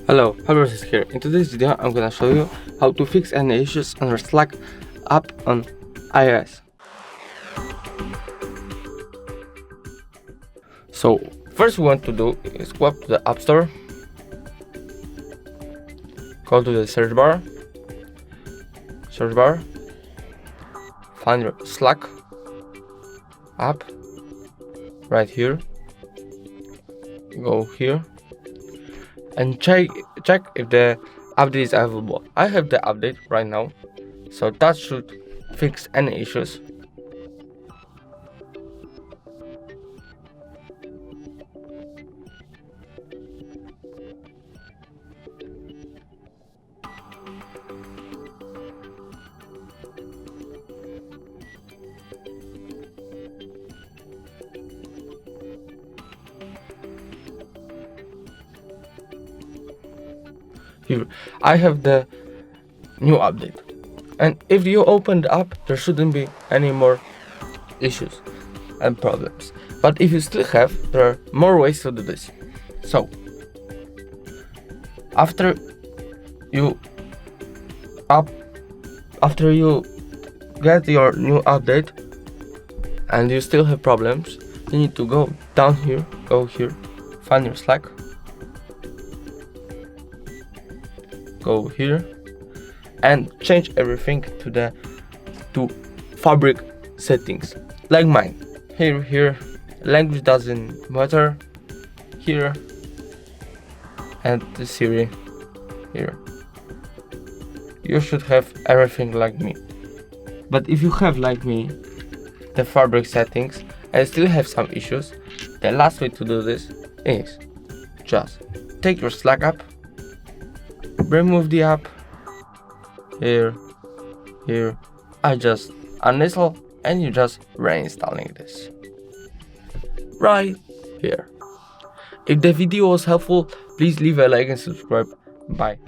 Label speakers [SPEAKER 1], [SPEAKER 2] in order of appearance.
[SPEAKER 1] Hello, Albert is here. In today's video, I'm gonna show you how to fix any issues on your Slack app on iOS. So, first we want to do is go up to the App Store, go to the search bar, find your Slack app right here, go here, and check if the update is available. I have the update right now, so that should fix any issues. Here, I have the new update, and if you open the app, there shouldn't be any more issues and problems. But if you still have, there are more ways to do this. So, after you get your new update and you still have problems, you need to go down here, go here, find your Slack, go here, and change everything to fabric settings, like mine. Here, language doesn't matter. Here, and the Siri here. You should have everything like me. But if you have, like me, the fabric settings and still have some issues, the last way to do this is just take your Slack app, remove the app, here, I just uninstall, and you just reinstalling this right here. If the video was helpful, please leave a like and subscribe. Bye.